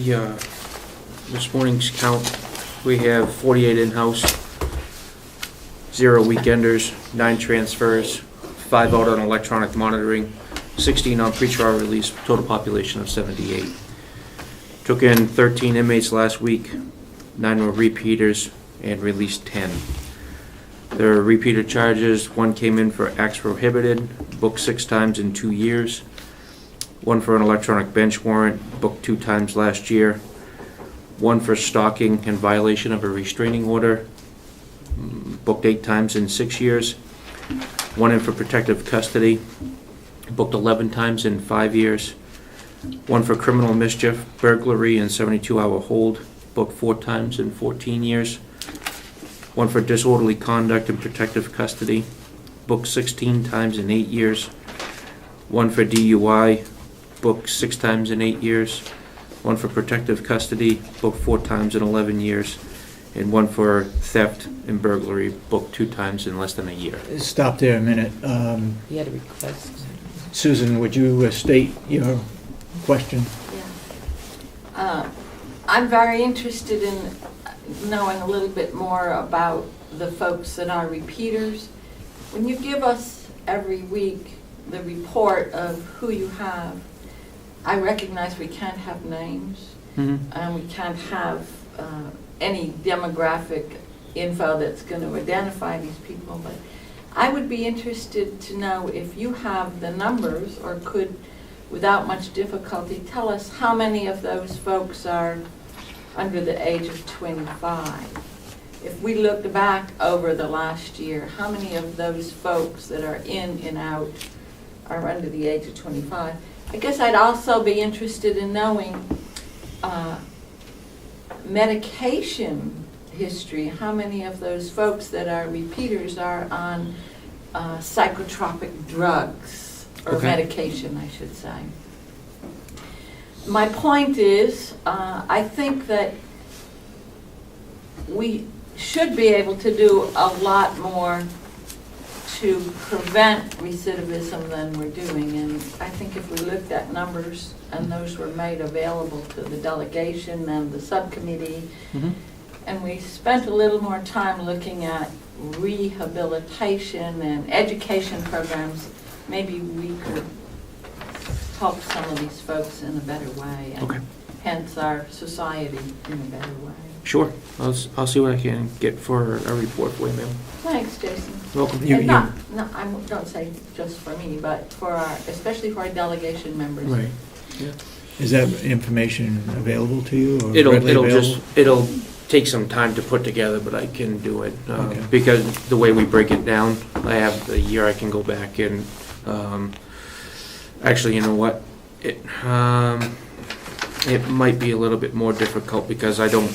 This morning's count, we have 48 in-house, 0 weekenders, 9 transfers, 5 out on electronic monitoring, 16 on pretrial release, total population of 78. Took in 13 inmates last week, 9 were repeaters, and released 10. There are repeater charges. 1 came in for acts prohibited, booked 6 times in 2 years. 1 for an electronic bench warrant, booked 2 times last year. 1 for stalking and violation of a restraining order, booked 8 times in 6 years. 1 in for protective custody, booked 11 times in 5 years. 1 for criminal mischief, burglary, and 72-hour hold, booked 4 times in 14 years. 1 for disorderly conduct and protective custody, booked 16 times in 8 years. 1 for DUI, booked 6 times in 8 years. 1 for protective custody, booked 4 times in 11 years. And 1 for theft and burglary, booked 2 times in less than a year. Stop there a minute. You had a request. Susan, would you state your question? Yeah. I'm very interested in knowing a little bit more about the folks that are repeaters. When you give us every week the report of who you have, I recognize we can't have names, and we can't have any demographic info that's going to identify these people, but I would be interested to know if you have the numbers, or could, without much difficulty, tell us how many of those folks are under the age of 25. If we looked back over the last year, how many of those folks that are in and out are under the age of 25? I guess I'd also be interested in knowing medication history. How many of those folks that are repeaters are on psychotropic drugs, or Okay. medication, I should say. My point is, I think that we should be able to do a lot more to prevent recidivism than we're doing, and I think if we looked at numbers and those were made available to the delegation and the subcommittee, and we spent a little more time looking at rehabilitation and education programs, maybe we could help some of these folks in a better way, and hence our society in a better way. Sure. I'll see what I can get for a report for you, ma'am. Thanks, Jason. Welcome. And no, I don't say just for me, but for our, especially for our delegation members. Right. Yeah. Is that information available to you, or readily available? It'll take some time to put together, but I can do it Okay. because the way we break it down, I have the year I can go back and actually, you know what? It might be a little bit more difficult because I don't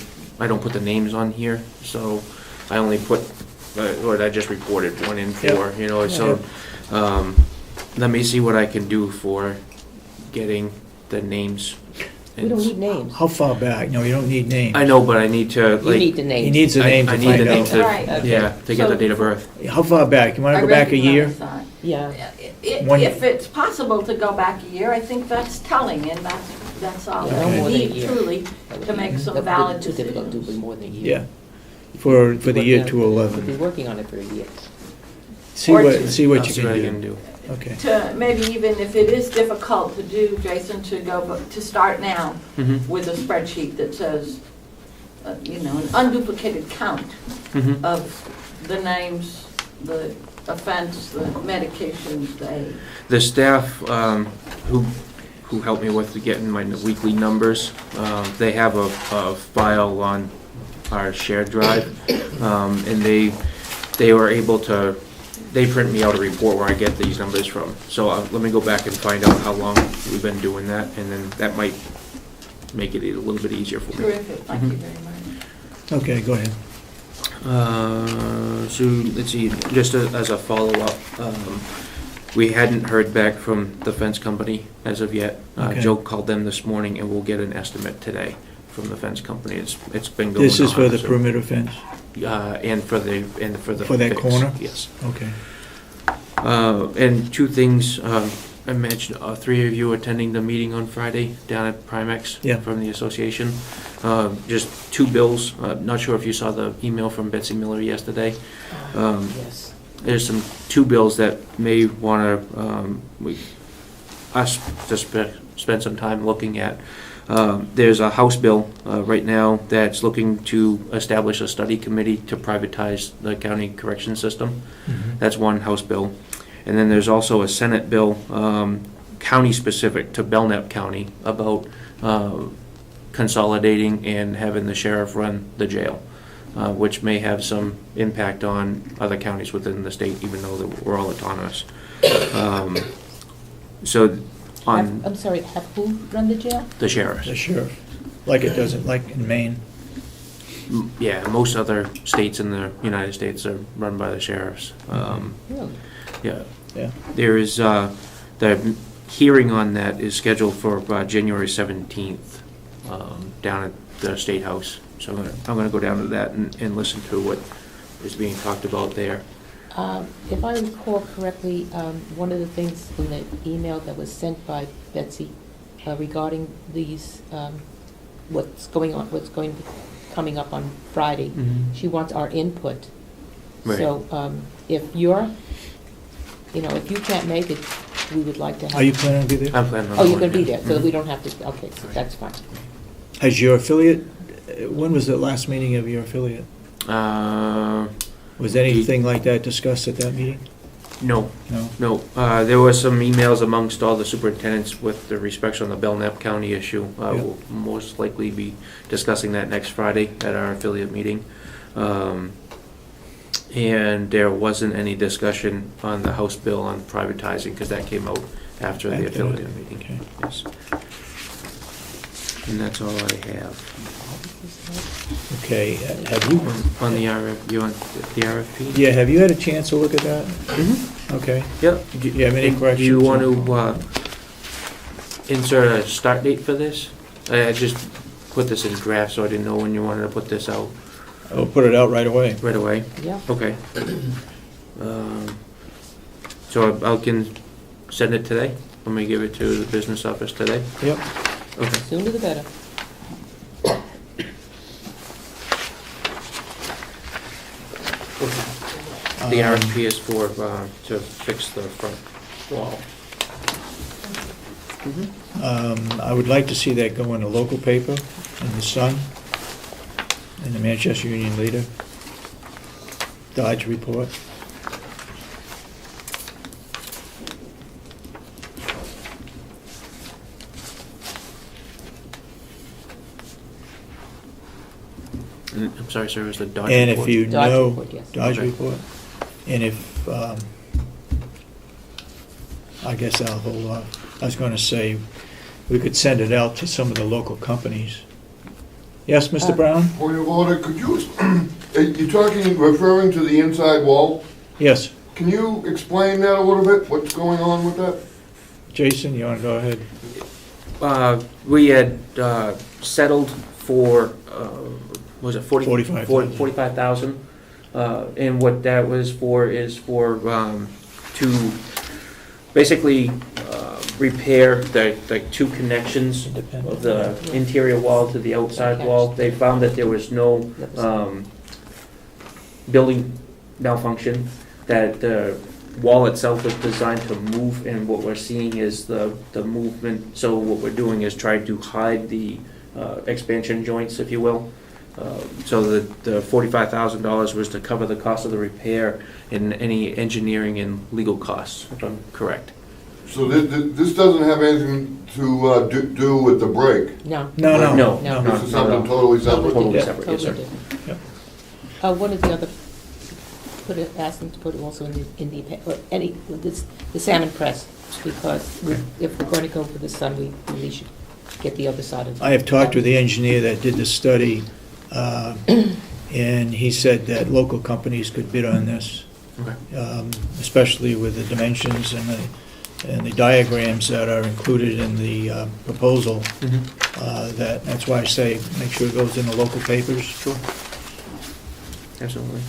put the names on here, so I only put what I just reported 1 in 4. You know, so let me see what I can do for getting the names. We don't need names. How far back? No, you don't need names. I know, but I need to You need the names. He needs a name to I need find the name out. to Right. yeah to get So- the date of birth. How far back? You want I to go back a year? recognize that. Yeah. If it's possible to go back a year, I think that's telling, and that's all Yeah, no we more than a need year. truly to make some valid Too difficult to do decisions. with more than a year. Yeah. For the year We've 2011. been working on it for a year. See Or what two. see what I'll you see what I can can do. do. Okay. To maybe even if it is difficult to do, Jason, to start now with a spreadsheet that says, you know, an unduplicated count of the names, the offense, the medications, the aid. The staff who helped me with getting my weekly numbers, they have a file on our shared drive, and they were able to. They print me out a report where I get these numbers from. So let me go back and find out how long we've been doing that, and then that might make it a little bit easier for me. Terrific, thank you very much. Okay, go ahead. So let's see, just as a follow-up, we hadn't heard back from the fence company as of yet. Okay. Joe called them this morning, and we'll get an estimate today from the fence company. It's been going on. This is for the so- perimeter fence? and for the For that fix. corner? Yes. Okay. And 2 things, I mentioned 3 of you attending the meeting on Friday down at Primex Yeah. from the association. Just 2 bills. Not sure if you saw the email from Betsy Miller yesterday. Yes. There's 2 bills that may want us to spend some time looking at. There's a House bill right now that's looking to establish a study committee to privatize the county correction system. Mhm. That's one House bill. And then there's also a Senate bill, county-specific to Belknap County, about consolidating and having the sheriff run the jail, which may have some impact on other counties within the state, even though we're all autonomous. So on I'm sorry, have who run the jail? the sheriffs. The sheriff, like it doesn't, like in Maine. Yeah, most other states in the United States are run by the sheriffs. Really? Yeah. Yeah. There is, the hearing on that is scheduled for January 17th, down at the State House. So I'm gonna go down to that and listen to what is being talked about there. If I recall correctly, one of the things in the email that was sent by Betsy regarding these, coming up on Friday, she wants our input. Right. So if if you can't make it, we would like to have. Are you planning to be there? I'm planning on. Oh, you're going, going to be yeah. there, so Mhm. we don't have to, okay, so that's fine. Has your affiliate, when was the last meeting of your affiliate? Was anything like that discussed at that meeting? No, No? no. There were some emails amongst all the superintendents with the respect on the Belknap County issue. Yeah. We'll most likely be discussing that next Friday at our affiliate meeting. And there wasn't any discussion on the House bill on privatizing, because that came out after the After, affiliate meeting. okay. Yes. And that's all I have. Okay, have you, On the you want the RFP? yeah, have you had a chance to look at that? Mm-hmm. Okay. Yep. Do you have any Do corrections? you want to insert a start date for this? I just put this in draft, so I didn't know when you wanted to put this out I'll put it out right away. right away. Yeah. Okay. So I can send it today? Let me give it to the business office today? Yep. Okay. Sooner the better. The RFP is for, to fix the front wall. I would like to see that go in a local paper, in the Sun, in the Manchester Union Leader, Dodge Report. I'm sorry, sir, it was the Dodge And report. if you Dodge know, Report, yes. Dodge Okay. Report, and if, I guess I'll hold off. I was gonna say, we could send it out to some of the local companies. Yes, Mr. Brown? Point of order, could you, you're talking, referring to the inside wall? Yes. Can you explain that a little bit, what's going on with that? Jason, you wanna go ahead? We had settled for, was it 45,000. 45,000. And what that was for is for, to basically repair the 2 connections of the interior wall to the outside wall. They found that there was no building malfunction, that the wall itself was designed to move, and what we're seeing is the movement. So what we're doing is trying to hide the expansion joints, if you will. So the $45,000 was to cover the cost of the repair and any engineering and legal costs, if I'm correct. So this doesn't have anything to do with the break? No. No. No. No. This is something totally separate? Totally Yeah. separate, yes, sir. Totally different. One of the other, ask them to put it also in the the salmon press, because if we're going to go for the Sun, we really should get the other side of it. I have talked with the engineer that did the study, and he said that local companies could bid on this, Okay. especially with the dimensions and the diagrams that are included in the proposal. That's why I say, make sure it goes in the local papers. Sure. Absolutely.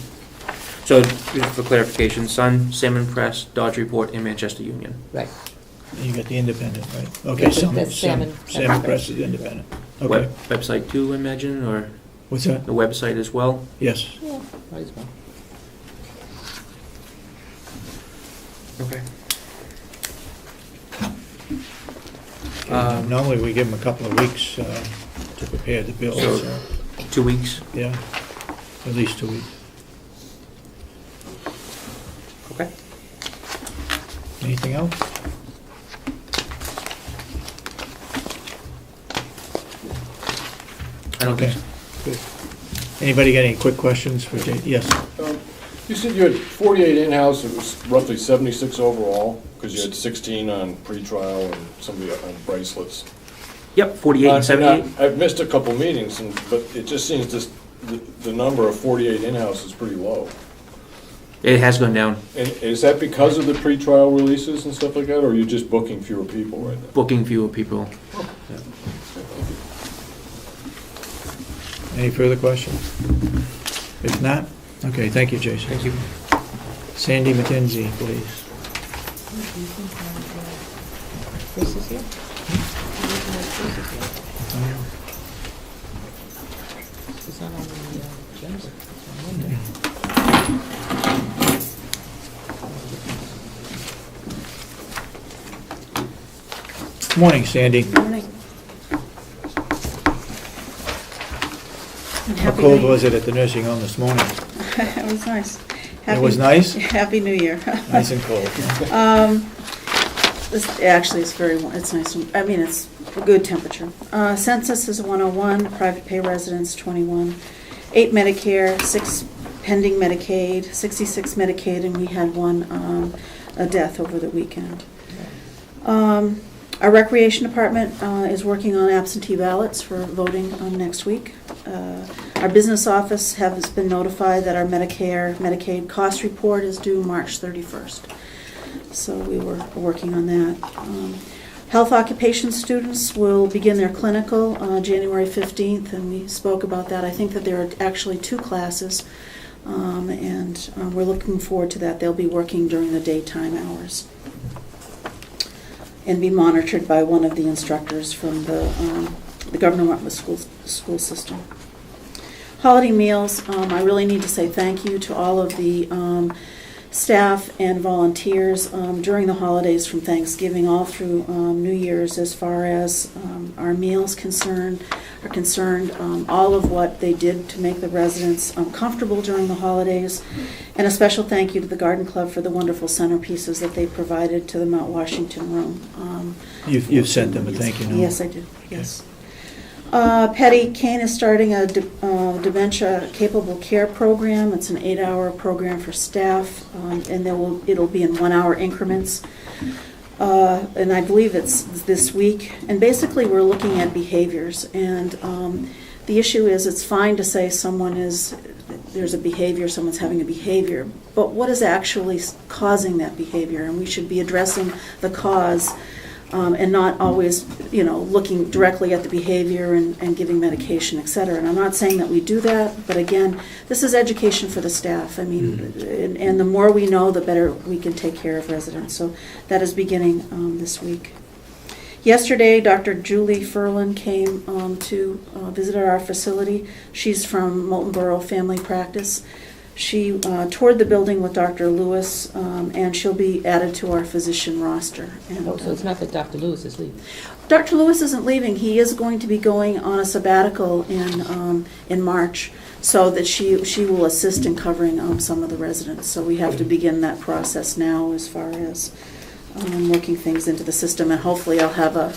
So, just for clarification, Sun, Salmon Press, Dodge Report, and Manchester Union. Right. And you got the independent, right? Okay, Yeah, that's Salmon Salmon Press. Press is independent. Okay. Website too, I imagine, or What's that? the website as well? Yes. Yeah, might as well. Okay. Normally, we give them a couple of weeks to prepare the bills, So- so, 2 weeks? yeah, at least 2 weeks. Okay. Anything else? I don't think Okay. so. Good. Anybody got any quick questions for Jay? Yes. You said you had 48 in-house, it was roughly 76 overall, because you had 16 on pretrial and somebody on bracelets. Yep, 48 and 78. I've missed a couple meetings, but it just seems the number of 48 in-house is pretty low. It has gone down, And is that because of the pretrial releases and stuff like that, or are you just booking fewer people right now? booking fewer people. Any further questions? If not, okay, thank you, Jason. Thank you. Sandy McKenzie, please. Chris is here? It's not on the agenda. It's on Monday. Morning, Sandy. Morning. How cold was it at the nursing home this morning? It was nice. It was nice? Happy New Year. Nice and cold. This, actually, it's very, it's nice. I mean, it's a good temperature. Census is 101, private pay residents 21, 8 Medicare, 6 pending Medicaid, 66 Medicaid, and we had one a death over the weekend. Our recreation department is working on absentee ballots for voting next week. Our business office has been notified that our Medicare, Medicaid cost report is due March 31st. So we were working on that. Health occupation students will begin their clinical January 15th, and we spoke about that. I think that there are actually 2 classes, and we're looking forward to that. They'll be working during the daytime hours and be monitored by one of the instructors from the government school system. Holiday meals, I really need to say thank you to all of the staff and volunteers during the holidays from Thanksgiving all through New Year's as far as our meals are concerned, all of what they did to make the residents comfortable during the holidays, and a special thank you to the Garden Club for the wonderful centerpieces that they provided to the Mount Washington room. You've sent them a thank you note? Yes, I did, yes. Patty Kane is starting a dementia capable care program. It's an 8-hour program for staff, and it'll be in 1-hour increments. And I believe it's this week. And basically, we're looking at behaviors. And the issue is, it's fine to say there's a behavior, someone's having a behavior, but what is actually causing that behavior? And we should be addressing the cause. And not always, looking directly at the behavior and giving medication, et cetera. And I'm not saying that we do that, but again, this is education for the staff. I mean, and the more we know, the better we can take care of residents. So that is beginning this week. Yesterday, Dr. Julie Furlan came to visit our facility. She's from Molten Borough Family Practice. She toured the building with Dr. Lewis, and she'll be added to our physician roster. And, So it's not that Dr. Lewis is leaving. Dr. Lewis isn't leaving. He is going to be going on a sabbatical in March, so that she will assist in covering some of the residents. So we have to begin that process now as far as working things into the system, and hopefully I'll have a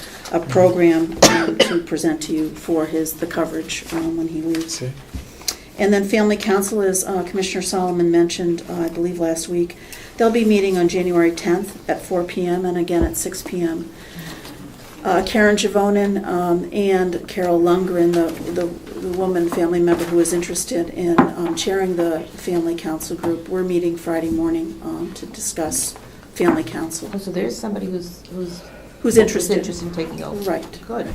program to present to you for the coverage when he leaves. Okay. And then Family Council, as Commissioner Solomon mentioned, I believe last week, they'll be meeting on January 10th at 4 p.m. and again at 6 p.m. Karen Javonin and Carol Lundgren, the woman family member who is interested in chairing the Family Council group, we're meeting Friday morning to discuss Family Council. Oh, so there's somebody who's interested in taking over. Right. Good.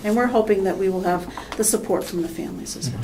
And we're hoping that we will have the support from the families as well.